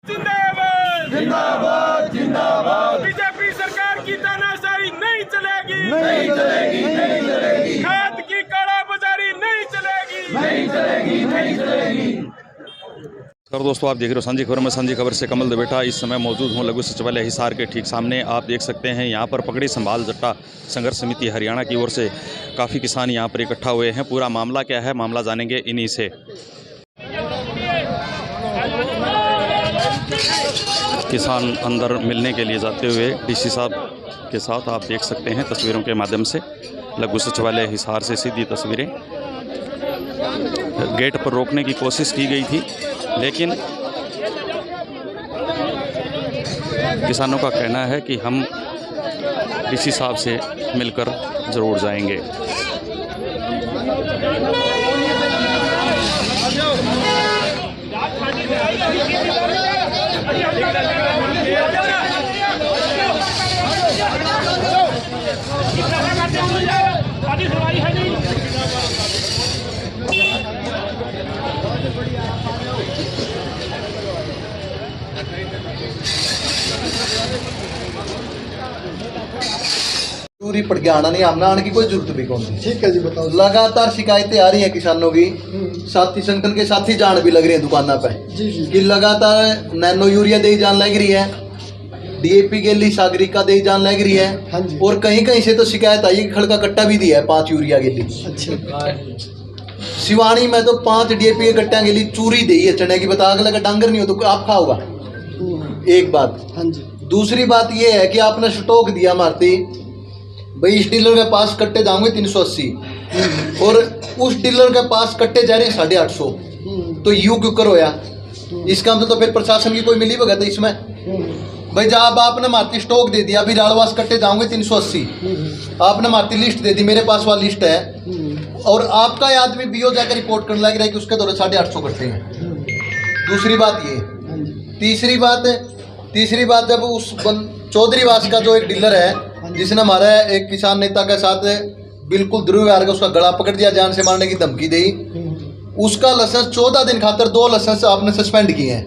जिंदाबाद जिंदाबाद जिंदाबाद। बीजेपी सरकार की तानाशाही नहीं चलेगी, नहीं चलेगी, नहीं चलेगी। खाद की कालाबाजारी नहीं चलेगी, नहीं चलेगी, नहीं चलेगी। नमस्कार दोस्तों, आप देख रहे हो सांझी खबर में। सांझी खबर से कमल देवेटा। इस समय मौजूद हूँ लघु सचिवालय हिसार के ठीक सामने। आप देख सकते हैं यहाँ पर पगड़ी संभाल जट्टा संघर्ष समिति हरियाणा की ओर से काफ़ी किसान यहाँ पर इकट्ठा हुए हैं। पूरा मामला क्या है, मामला जानेंगे इन्हीं से। किसान अंदर मिलने के लिए जाते हुए डीसी साहब के साथ आप देख सकते हैं तस्वीरों के माध्यम से। लघु सचिवालय हिसार से सीधी तस्वीरें। गेट पर रोकने की कोशिश की गई थी, लेकिन किसानों का कहना है कि हम डीसी साहब से मिलकर ज़रूर जाएंगे। दूरी पड़ गया आना नहीं, हमने आने की कोई जरूरत भी कौन। ठीक है जी, बताओ। लगातार शिकायतें आ रही हैं किसानों की, साथी संगठन के साथी जान भी लग रही है दुकाना पे जी जी। कि लगातार नैनो यूरिया दे जान लग रही है, डीएपी के लिए सागरिका दे जान लग रही है। हाँ जी। और कहीं कहीं से तो शिकायत आई कि खड़का कट्टा भी दिया है 5 यूरिया के लिए। अच्छा। शिवानी में तो 5 डीएपी के कट्टा के लिए चूरी दी है चने की। बता अगला का डांगर नहीं हो तो आप खाओगा। एक बात। हाँ जी। दूसरी बात ये है कि आपने स्टॉक दिया मारती भाई, इस डीलर के पास कट्टे जाऊंगे 380 और उस डीलर के पास कट्टे जा रहे हैं 850। तो यू क्यों करो यार? इसका मतलब तो फिर प्रशासन की कोई मिली भगत है इसमें। भाई जब आपने मारती स्टॉक दे दिया, अभी लाड़वास कट्टे जाऊंगे 380, आपने मारती लिस्ट दे दी, मेरे पास वाली लिस्ट है, और आपका आदमी बीओ जाकर रिपोर्ट करने लग रहा है कि उसके दौरे 850 कट्टे हैं। दूसरी बात ये। तीसरी बात जब उस चौधरीवास का जो एक डीलर है जिसने हमारे एक किसान नेता के साथ बिल्कुल दुर्व्यवहार का उसका गला पकड़ दिया, जान से मारने की धमकी दी, उसका लाइसेंस 14 दिन खातर 2 लाइसेंस आपने सस्पेंड किए हैं।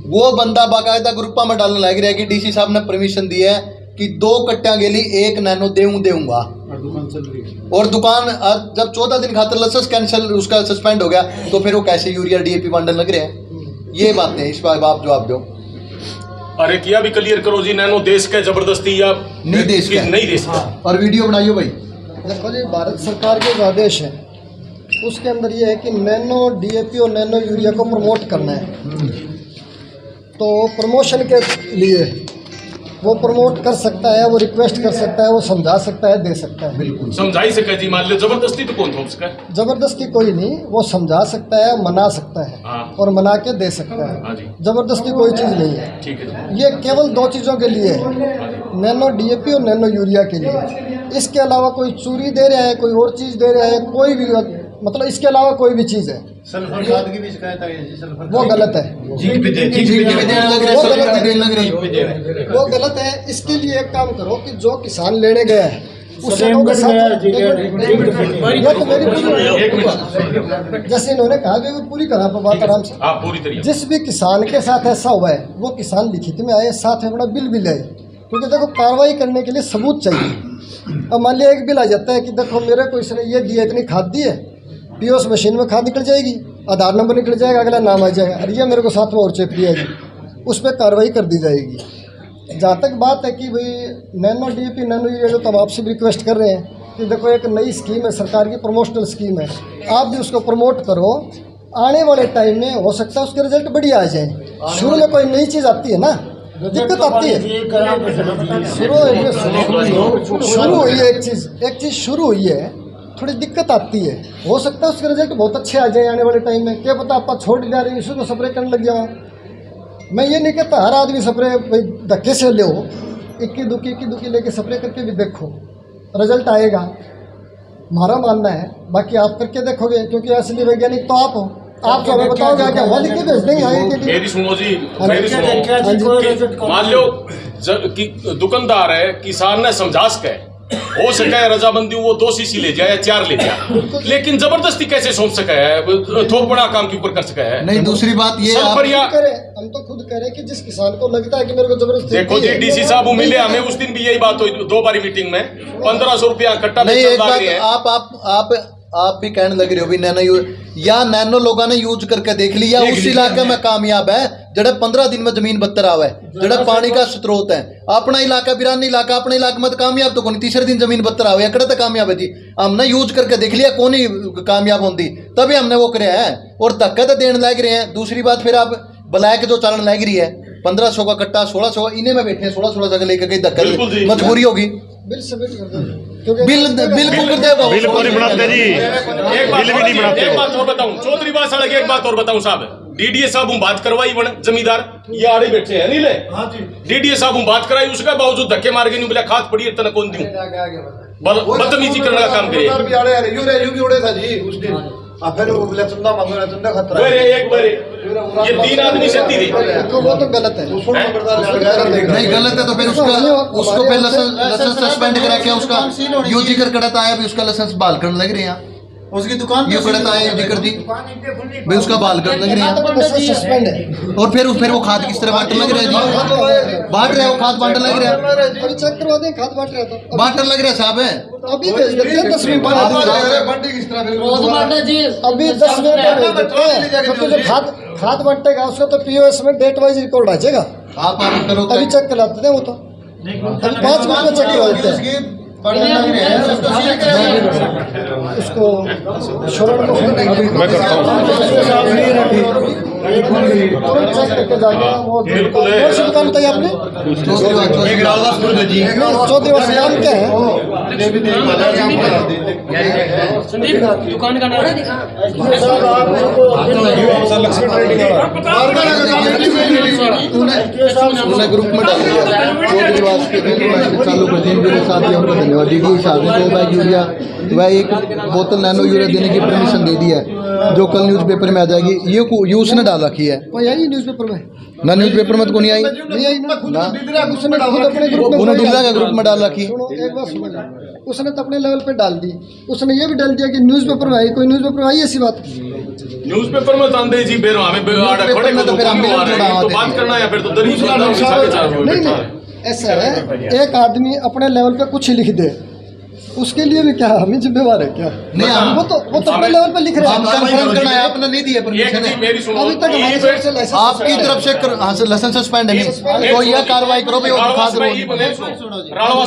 वो बंदा बाकायदा ग्रुपा में डालने लग रहा है कि डीसी साहब ने परमिशन दी है कि 2 कट्टियां के लिए 1 नैनो दूंगा। और दुकान जब 14 दिन खातर लाइसेंस कैंसिल उसका सस्पेंड हो गया तो फिर वो कैसे यूरिया डीएपी बांटने लग रहे हैं? ये बातें इस बार आप जवाब दो। अरे किया भी क्लियर करो जी, नैनो देश का जबरदस्ती या नहीं देश का, नहीं देश का। और वीडियो बनाइयो भाई। देखो जी, भारत सरकार के जो आदेश है उसके अंदर ये है कि नैनो डीएपी और नैनो यूरिया को प्रमोट करना है। तो प्रमोशन के लिए वो प्रमोट कर सकता है, वो रिक्वेस्ट कर सकता है, वो समझा सकता है, दे सकता है। बिल्कुल समझाई से कह जी, मान लो जबरदस्ती तो कौन थोप सका? जबरदस्ती कोई नहीं, वो समझा सकता है, मना सकता है। हाँ। और मना के दे सकता हाँ है। जी। जबरदस्ती कोई चीज़ नहीं है। ठीक है जी। ये केवल 2 चीज़ों के लिए है, नैनो डीएपी और नैनो यूरिया के लिए। इसके अलावा कोई चूरी दे रहा है, कोई और चीज़ दे रहा है, कोई भी मतलब इसके अलावा कोई भी चीज़ है, सल्फर खाद की भी शिकायत आई है, सल्फर वो गलत है। वो गलत है। इसके लिए एक काम करो कि जो किसान लेने गया है उससे लोगों के साथ, जैसे इन्होंने कहा कि पूरी तरह पर बात आराम से, पूरी तरीके जिस भी किसान के साथ ऐसा हुआ है वो किसान लिखित में आए, साथ में बड़ा बिल भी लाए, क्योंकि देखो कार्रवाई करने के लिए सबूत चाहिए। अब मान लिया एक बिल आ जाता है कि देखो मेरे को इसने ये दिया, इतनी खाद दी है, पीओएस मशीन में खाद निकल जाएगी, आधार नंबर निकल जाएगा, अगला नाम आ जाएगा, अरे ये मेरे को साथ में और चेक दिया जी, उस पर कार्रवाई कर दी जाएगी। जहाँ तक बात है कि भाई नैनो डीएपी नैनो यूरिया, जो तब आपसे भी रिक्वेस्ट कर रहे हैं कि देखो एक नई स्कीम है, सरकार की प्रमोशनल स्कीम है, आप भी उसको प्रमोट करो। आने वाले टाइम में हो सकता है उसके रिजल्ट बढ़िया आ जाए। शुरू में कोई नई चीज़ आती है ना, दिक्कत आती है। शुरू हुई है एक चीज़ शुरू हुई है, थोड़ी दिक्कत आती है। हो सकता है उसके रिजल्ट बहुत अच्छे आ जाए आने वाले टाइम में। क्या पता आप छोड़ जा रहे हैं, इसी को स्प्रे करने लग जाओ। मैं ये नहीं कहता हर आदमी स्प्रे धक्के से ले, इक्की दुक्की लेके स्प्रे करके भी देखो, रिजल्ट आएगा, हमारा मानना है। बाकी आप करके देखोगे, क्योंकि असली वैज्ञानिक तो आप हो। आप जो हमें बताओगे क्या वहाँ लिख के भेज देंगे आगे के लिए। मेरी सुनो जी, मेरी सुनो। मान लो दुकानदार है, किसान ने समझा सके, हो सके रजामंदी वो 2 सीसी ले जाए या 4 ले जाए, लेकिन जबरदस्ती कैसे सौंप सके है, थोक बड़ा काम के ऊपर कर सके है। नहीं, दूसरी बात ये सल्फर या हम तो खुद कह रहे हैं कि जिस किसान को लगता है कि मेरे को जबरदस्ती देखो जी, डीसी साहब मिले हमें, उस दिन भी यही बात हुई, 2 बारी मीटिंग में 1500 रुपया कट्टा नहीं, एक बेचने लग रहे बात हैं। आप भी कहने लग रहे हो भी नैनो या नैनो लोगों ने यूज करके देख लिया, उस इलाके में कामयाब है जड़े 15 दिन में जमीन बत्तर आवे, जड़े पानी का स्रोत है। अपना इलाका बिरानी इलाका, अपने इलाके में तो कामयाब तो कौन, तीसरे दिन जमीन बत्तर आवे, एकड़े तो कामयाब है जी। हमने यूज करके देख लिया, कौन ही कामयाब होती, तभी हमने वो करे है और धक्का तो देने लग रहे हैं। दूसरी बात फिर आप ब्लैक जो चलन लग रही है 1500 का कट्टा 1600, इन्हें में बैठे 1600 का लेकर कहीं धक्का मजबूरी होगी। बिल सबमिट कर दो, बिल बिल को नहीं बनाते जी, बिल भी नहीं बनाते। एक बात और बताऊं चौधरी बात सड़क, एक बात और बताऊं साहब, डीडीए साहब हूं बात करवाई वन जमींदार ये आड़े बैठे हैं नीले, डीडीए साहब हूं बात कराई, उसका बावजूद धक्के मार के नहीं बोला खाद पड़ी तना कौन दूं, बदतमीजी करने का काम करे। ये 3 आदमी सत्ती थे, तो वो तो गलत है। नहीं गलत है तो फिर उसको फिर लाइसेंस सस्पेंड करा के उसका यूजी कर कड़ता आया भी उसका लाइसेंस बहाल करने लग रहे हैं। उसकी दुकान ये कड़ता आया यूजी कर दी भी उसका बहाल करने लग रहे हैं। सस्पेंड है और फिर वो खाद किस तरह बांटने लग रहे हैं जी, बांट रहे हो खाद बांटने लग रहे हैं, अभी चेक करवा दें खाद बांट रहे तो बांटने लग रहे हैं साहब है। अभी भेज देते हैं 10 मिनट अभी 10 मिनट में भेज देते हैं, क्योंकि जो खाद बांटेगा उसका तो पीओएस में डेट वाइज रिकॉर्ड आ जाएगा। आप करो अभी चेक कराते हैं वो तो, अभी 5 मिनट में चेक करवा देते हैं उसको शरण को चेक करके जाके वो कौन सी दुकान बताई आपने? चौधरी वास नाम क्या है? दुकान का नाम उन्हें ग्रुप में डाल दिया चौधरी वास के चालू कर दिए। मेरे साथ ही उनको धन्यवाद। डीडी साहब ने 2 बैग यूरिया वह 1 बोतल नैनो यूरिया देने की परमिशन दे दी है, जो कल न्यूज़पेपर में आ जाएगी। ये उसने डाल रखी है, कोई आई न्यूज़पेपर में? ना न्यूज़पेपर में तो नहीं आई, नहीं आई ना, उसने खुद अपने ग्रुप में उन्हें डिल्ला का ग्रुप में डाल रखी। सुनो एक बात सुनो, उसने तो अपने लेवल पे डाल दी, उसने ये भी डाल दिया कि न्यूज़पेपर में आई, कोई न्यूज़पेपर में आई ऐसी बात? न्यूज़पेपर में तांदे जी बेरो हमें आड़े खड़े को तो काम आ रहा है, तो बात करना या फिर तो दरी नहीं ऐसा है, एक आदमी अपने लेवल पे कुछ ही लिख दे उसके लिए भी क्या हम ही जिम्मेवार है क्या? नहीं वो तो अपने लेवल पे लिख रहे हैं, कंफर्म करना है, आपने नहीं दिया परमिशन है। मेरी सुनो, अभी तक हमारी तरफ से लाइसेंस आपकी तरफ से लाइसेंस सस्पेंड है नहीं, तो यह कार्रवाई करो भाई। राणवास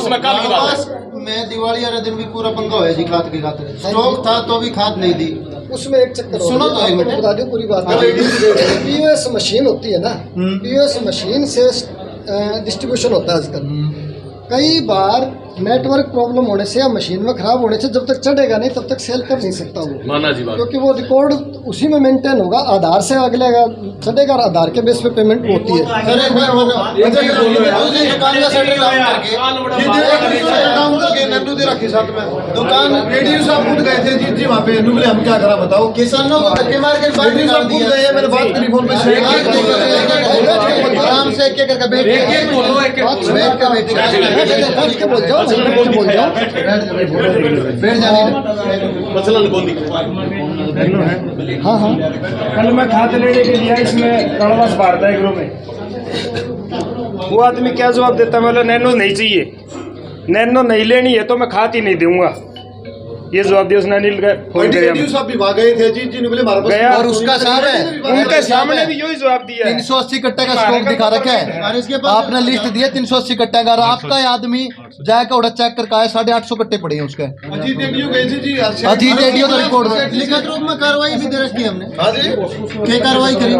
में कल की बात है, मैं दिवाली वाले दिन भी पूरा पंगा हुआ जी खाद की खातिर, स्टॉक था तो भी खाद नहीं दी। उसमें एक चक्कर सुनो तो एक मिनट बता दो पूरी बात। पीओएस मशीन होती है ना, पीओएस मशीन से डिस्ट्रीब्यूशन होता है आजकल। कई बार नेटवर्क प्रॉब्लम होने से या मशीन में खराब होने से जब तक चढ़ेगा नहीं तब तक सेल कर नहीं सकता वो, माना जी बात, क्योंकि वो रिकॉर्ड उसी में मेंटेन होगा, आधार से अगले चढ़ेगा और आधार के बेस पे पेमेंट होती है। दुकान रेडियो साहब खुद गए थे जी वहाँ पे, हम क्या करा बताओ, किसानों को धक्के मार के बाहर निकाल दिया। मैंने बात करी फोन पे, आराम से एक करके बैठ के बोल जाओ हाँ हाँ। कल मैं खाद लेने के लिए इसमें रणवास बाहर था एग्रो में, वो आदमी क्या जवाब देता, मैं बोला नैनो नहीं चाहिए, नैनो नहीं लेनी है तो मैं खाद ही नहीं दूंगा, ये जवाब दिया उसने। अनिल का फोन साहब भी भाग गए थे जी ने बोले गया, और उसका साहब है, उनके सामने भी यही जवाब दिया। 380 कट्टे का स्टॉक दिखा रखा है, आपने लिस्ट दिया 380 कट्टे का, आपका आदमी जाकर उड़ा चेक करके आया 850 कट्टे पड़े हैं उसके। अजीत रेडियो गए थे जी, अजीत रेडियो का रिकॉर्ड लिखित रूप में कार्रवाई भी दे रखी है हमने, कार्रवाई करी।